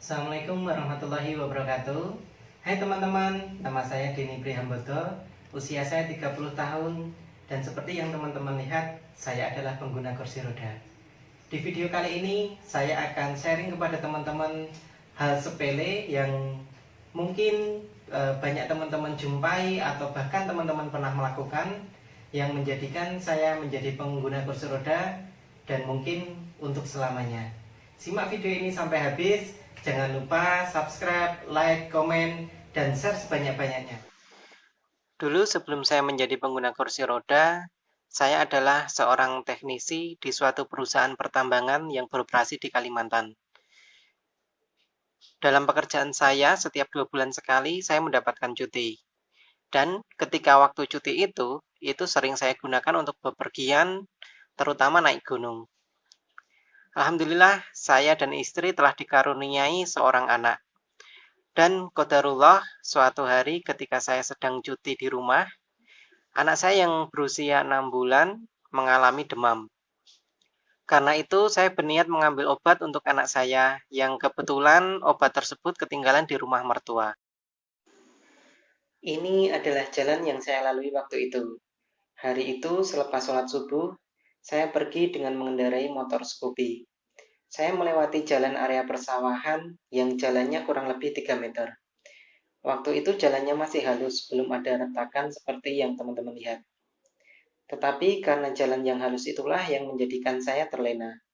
Assalamualaikum warahmatullahi wabarakatuh. Hai teman-teman, nama saya Denny Prihambodo. Usia saya 30 tahun dan seperti yang teman-teman lihat, saya adalah pengguna kursi roda. Di video kali ini saya akan sharing kepada teman-teman hal sepele yang mungkin banyak teman-teman jumpai atau bahkan teman-teman pernah melakukan yang menjadikan saya menjadi pengguna kursi roda dan mungkin untuk selamanya. Simak video ini sampai habis. Jangan lupa subscribe, like, komen, dan share sebanyak-banyaknya. Dulu sebelum saya menjadi pengguna kursi roda, saya adalah seorang teknisi di suatu perusahaan pertambangan yang beroperasi di Kalimantan. Dalam pekerjaan saya, setiap 2 bulan sekali saya mendapatkan cuti. Dan ketika waktu cuti itu sering saya gunakan untuk bepergian, terutama naik gunung. Alhamdulillah, saya dan istri telah dikaruniai seorang anak. Dan qadarullah, suatu hari ketika saya sedang cuti di rumah, anak saya yang berusia 6 bulan mengalami demam. Karena itu, saya berniat mengambil obat untuk anak saya, yang kebetulan obat tersebut ketinggalan di rumah mertua. Ini adalah jalan yang saya lalui waktu itu. Hari itu, selepas sholat subuh, saya pergi dengan mengendarai motor Scoopy. Saya melewati jalan area persawahan yang jalannya kurang lebih 3 meter. Waktu itu jalannya masih halus, belum ada retakan seperti yang teman-teman lihat. Tetapi karena jalan yang halus itulah yang menjadikan saya terlena.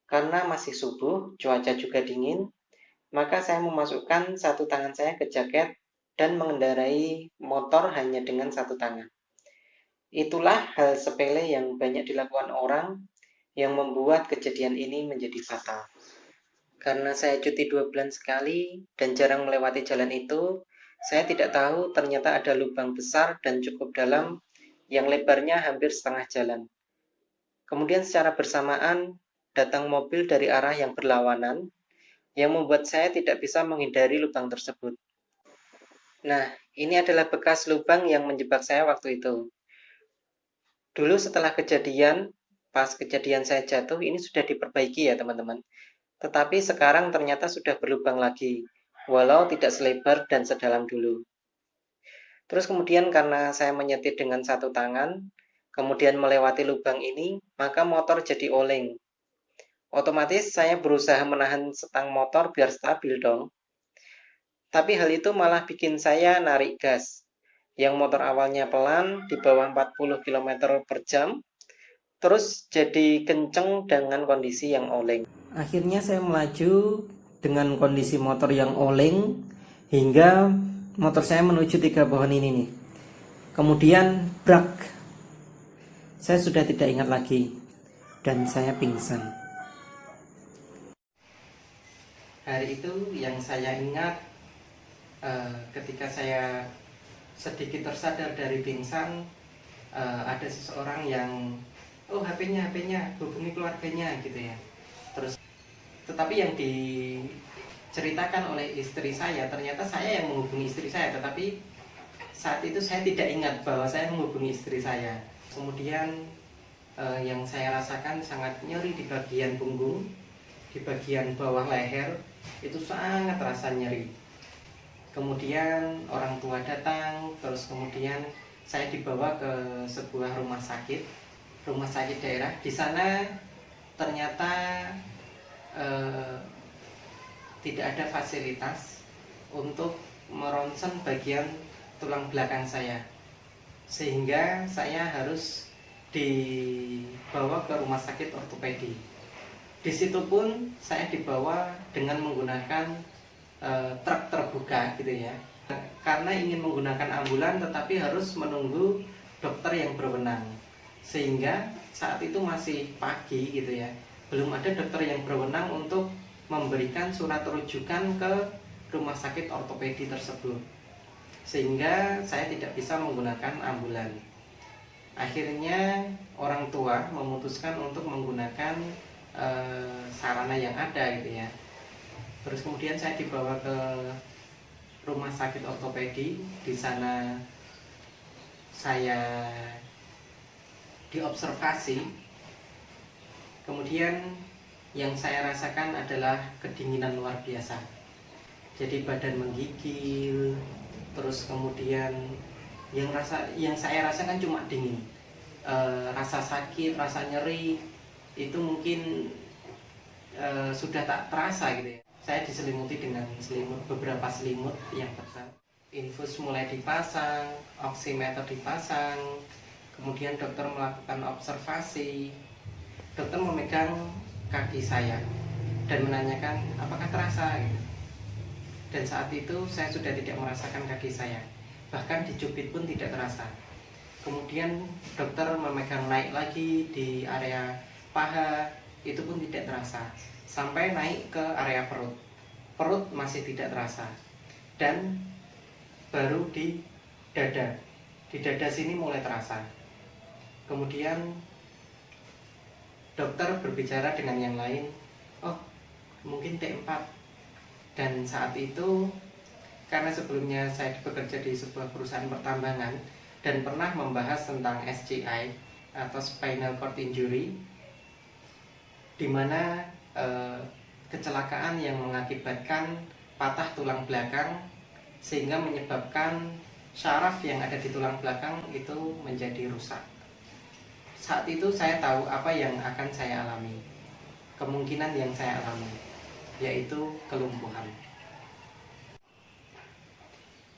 Karena masih subuh, cuaca juga dingin, maka saya memasukkan satu tangan saya ke jaket dan mengendarai motor hanya dengan satu tangan. Itulah hal sepele yang banyak dilakukan orang yang membuat kejadian ini menjadi fatal. Karena saya cuti 2 bulan sekali dan jarang melewati jalan itu, saya tidak tahu ternyata ada lubang besar dan cukup dalam yang lebarnya hampir setengah jalan. Kemudian secara bersamaan datang mobil dari arah yang berlawanan yang membuat saya tidak bisa menghindari lubang tersebut. Nah, ini adalah bekas lubang yang menjebak saya waktu itu. Dulu setelah kejadian, pas kejadian saya jatuh, ini sudah diperbaiki ya teman-teman. Tetapi sekarang ternyata sudah berlubang lagi, walau tidak selebar dan sedalam dulu. Terus kemudian karena saya menyetir dengan satu tangan, kemudian melewati lubang ini, maka motor jadi oleng. Otomatis saya berusaha menahan setang motor biar stabil dong. Tapi hal itu malah bikin saya narik gas. Yang motor awalnya pelan, di bawah 40 km per jam, terus jadi kenceng dengan kondisi yang oleng. Akhirnya saya melaju dengan kondisi motor yang oleng hingga motor saya menuju 3 pohon ini nih. Kemudian brak. Saya sudah tidak ingat lagi dan saya pingsan. Hari itu yang saya ingat ketika saya sedikit tersadar dari pingsan, ada seseorang yang HP-nya hubungi keluarganya gitu ya. Tetapi yang diceritakan oleh istri saya, ternyata saya yang menghubungi istri saya, tetapi saat itu saya tidak ingat bahwa saya menghubungi istri saya. Kemudian yang saya rasakan sangat nyeri di bagian punggung, di bagian bawah leher, itu sangat terasa nyeri. Kemudian orang tua datang, terus kemudian saya dibawa ke sebuah rumah sakit daerah. Di sana ternyata tidak ada fasilitas untuk meronsen bagian tulang belakang saya, sehingga saya harus dibawa ke rumah sakit ortopedi. Di situ pun saya dibawa dengan menggunakan truk terbuka gitu ya, karena ingin menggunakan ambulan tetapi harus menunggu dokter yang berwenang, sehingga saat itu masih pagi gitu ya, belum ada dokter yang berwenang untuk memberikan surat rujukan ke rumah sakit ortopedi tersebut, sehingga saya tidak bisa menggunakan ambulan. Akhirnya orang tua memutuskan untuk menggunakan sarana yang ada gitu ya. Terus kemudian saya dibawa ke rumah sakit ortopedi. Di sana saya diobservasi. Kemudian yang saya rasakan adalah kedinginan luar biasa. jadi badan menggigil, terus kemudian yang saya rasakan cuma dingin. Rasa sakit, rasa nyeri itu mungkin sudah tak terasa gitu ya. Saya diselimuti dengan beberapa selimut yang tebal. Infus mulai dipasang, oximeter dipasang, kemudian dokter melakukan observasi. Dokter memegang kaki saya dan menanyakan apakah terasa gitu. Dan saat itu saya sudah tidak merasakan kaki saya, bahkan dicubit pun tidak terasa. Kemudian dokter memegang naik lagi di area paha, itu pun tidak terasa. Sampai naik ke area perut, perut masih tidak terasa. Dan baru di dada sini mulai terasa. Kemudian dokter berbicara dengan yang lain, oh mungkin T4. Dan saat itu, karena sebelumnya saya bekerja di sebuah perusahaan pertambangan dan pernah membahas tentang SCI atau Spinal Cord Injury, di mana kecelakaan yang mengakibatkan patah tulang belakang sehingga menyebabkan syaraf yang ada di tulang belakang itu menjadi rusak. Saat itu saya tahu apa yang akan saya alami, kemungkinan yang saya alami, yaitu kelumpuhan.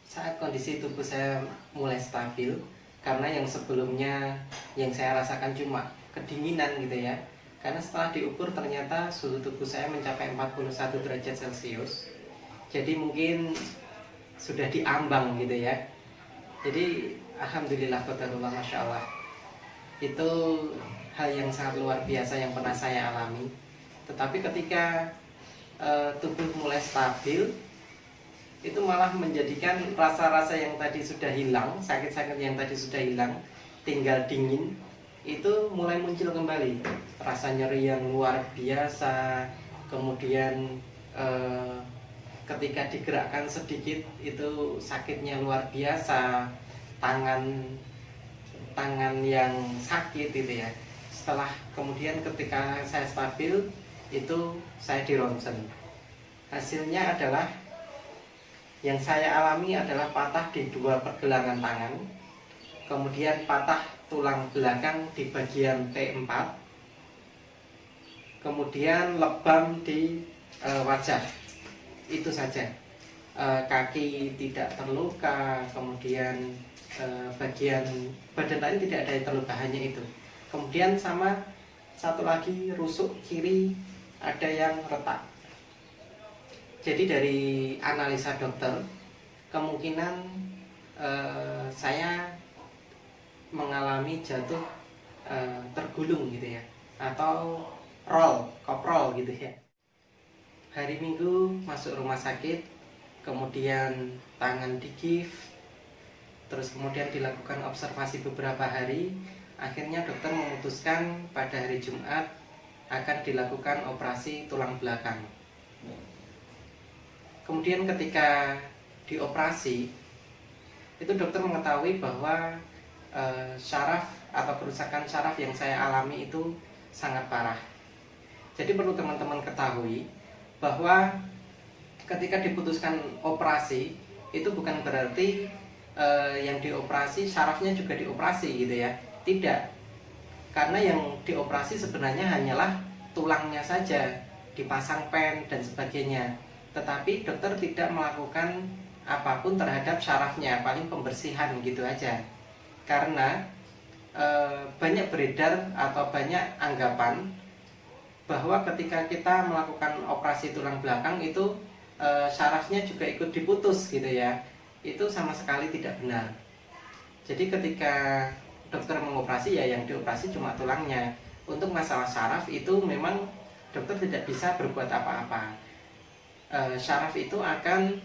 Saat kondisi tubuh saya mulai stabil, karena yang sebelumnya yang saya rasakan cuma kedinginan gitu ya, karena setelah diukur ternyata suhu tubuh saya mencapai 41 derajat Celcius. Jadi mungkin sudah diambang gitu ya. Jadi alhamdulillah qadarullah, masya Allah. Itu hal yang sangat luar biasa yang pernah saya alami. Tetapi ketika tubuh mulai stabil, itu malah menjadikan rasa-rasa yang tadi sudah hilang, sakit-sakit yang tadi sudah hilang, tinggal dingin, itu mulai muncul kembali. Rasa nyeri yang luar biasa, kemudian ketika digerakkan sedikit itu sakitnya luar biasa, tangan yang sakit gitu ya. Setelah kemudian ketika saya stabil, itu saya di ronsen. Hasilnya adalah yang saya alami adalah patah di 2 pergelangan tangan, kemudian patah tulang belakang di bagian T4, kemudian lebam di wajah. Itu saja. Kaki tidak terluka, kemudian bagian badan lain tidak ada yang terluka, hanya itu. Kemudian sama satu lagi, rusuk kiri ada yang retak. Jadi dari analisa dokter, kemungkinan saya mengalami jatuh tergulung gitu ya, atau koprol gitu ya. Hari Minggu masuk rumah sakit, kemudian tangan digift, terus kemudian dilakukan observasi beberapa hari. Akhirnya dokter memutuskan pada hari Jumat akan dilakukan operasi tulang belakang. Kemudian ketika dioperasi, itu dokter mengetahui bahwa syaraf atau kerusakan syaraf yang saya alami itu sangat parah. Jadi perlu teman-teman ketahui bahwa ketika diputuskan operasi, itu bukan berarti yang dioperasi syarafnya juga dioperasi gitu ya. Tidak. Karena yang dioperasi sebenarnya hanyalah tulangnya saja, dipasang pen dan sebagainya. Tetapi dokter tidak melakukan apapun terhadap syarafnya, paling pembersihan gitu aja. Karena banyak beredar atau banyak anggapan bahwa ketika kita melakukan operasi tulang belakang itu syarafnya juga ikut diputus gitu ya. Itu sama sekali tidak benar. Jadi ketika dokter mengoperasi, ya yang dioperasi cuma tulangnya. Untuk masalah syaraf itu memang dokter tidak bisa berbuat apa-apa. Syaraf itu akan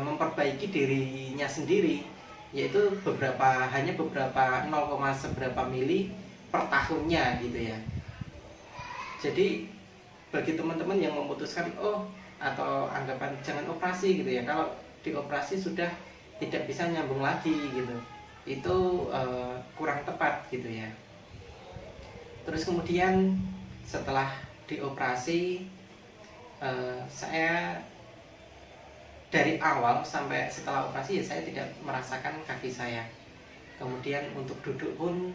memperbaiki dirinya sendiri, yaitu hanya beberapa 0, seberapa mili per tahunnya gitu ya. Jadi bagi teman-teman yang memutuskan atau anggapan jangan operasi gitu ya, kalau dioperasi sudah tidak bisa nyambung lagi gitu, itu kurang tepat gitu ya. Terus kemudian setelah dioperasi, saya dari awal sampai setelah operasi ya saya tidak merasakan kaki saya. Kemudian untuk duduk pun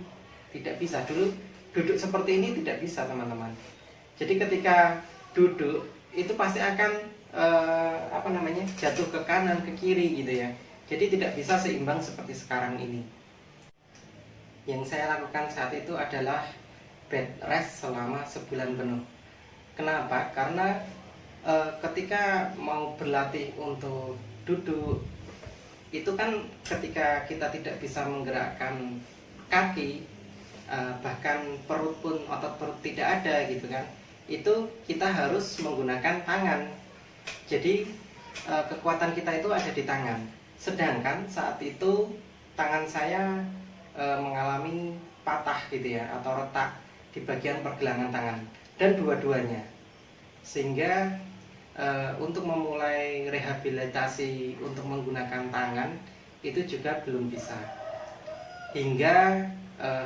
tidak bisa. Dulu duduk seperti ini tidak bisa teman-teman. Jadi ketika duduk itu pasti akan jatuh ke kanan ke kiri gitu ya. Jadi tidak bisa seimbang seperti sekarang ini. Yang saya lakukan saat itu adalah bed rest selama sebulan penuh. Kenapa? Karena ketika mau berlatih untuk duduk itu kan ketika kita tidak bisa menggerakkan kaki, bahkan perut pun, otot perut tidak ada gitu kan, itu kita harus menggunakan tangan. Jadi kekuatan kita itu ada di tangan. Sedangkan saat itu tangan saya mengalami patah gitu ya, atau retak di bagian pergelangan tangan, dan dua-duanya. Sehingga untuk memulai rehabilitasi untuk menggunakan tangan itu juga belum bisa. Hingga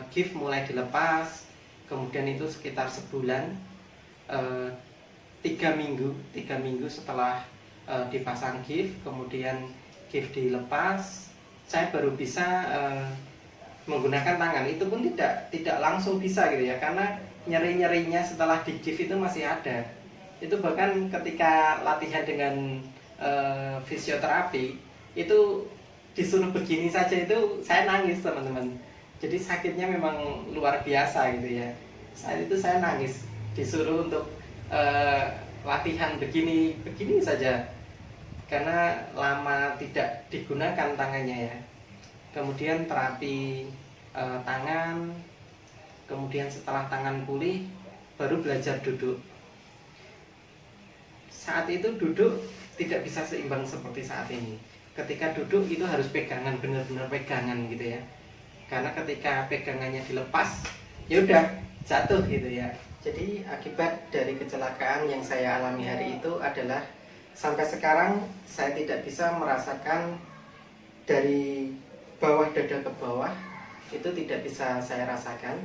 gift mulai dilepas, kemudian itu sekitar sebulan, 3 minggu setelah dipasang gift, kemudian gift dilepas, saya baru bisa menggunakan tangan. Itu pun tidak langsung bisa gitu ya, karena nyeri-nyerinya setelah di gift itu masih ada. Itu bahkan ketika latihan dengan fisioterapi itu disuruh begini saja itu saya nangis teman-teman. Jadi sakitnya memang luar biasa gitu ya. Saat itu saya nangis, disuruh untuk latihan begini saja, karena lama tidak digunakan tangannya ya. Kemudian terapi tangan, kemudian setelah tangan pulih baru belajar duduk. Saat itu duduk tidak bisa seimbang seperti saat ini. Ketika duduk itu harus pegangan, benar-benar pegangan gitu ya. Karena ketika pegangannya dilepas, ya udah jatuh gitu ya. Jadi akibat dari kecelakaan yang saya alami hari itu adalah sampai sekarang saya tidak bisa merasakan dari bawah dada ke bawah, itu tidak bisa saya rasakan.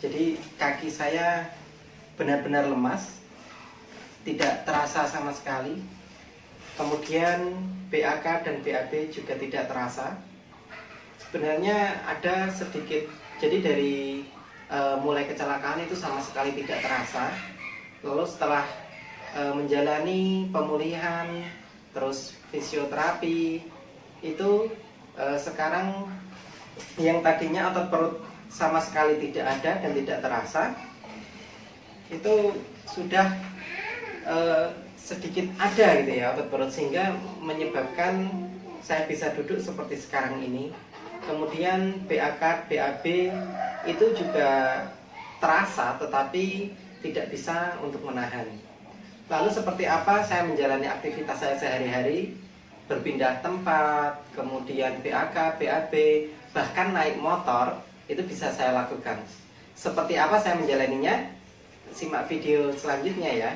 Jadi kaki saya benar-benar lemas, tidak terasa sama sekali. Kemudian BAK dan BAB juga tidak terasa. Sebenarnya ada sedikit, jadi dari mulai kecelakaan itu sama sekali tidak terasa. Lalu setelah menjalani pemulihan, terus fisioterapi, itu sekarang yang tadinya otot perut sama sekali tidak ada dan tidak terasa, itu sudah sedikit ada gitu ya otot perut, sehingga menyebabkan saya bisa duduk seperti sekarang ini. Kemudian BAK, BAB itu juga terasa tetapi tidak bisa untuk menahan. Lalu seperti apa saya menjalani aktivitas saya sehari-hari, berpindah tempat, kemudian BAK, BAB, bahkan naik motor, itu bisa saya lakukan. Seperti apa saya menjalaninya? Simak video selanjutnya ya.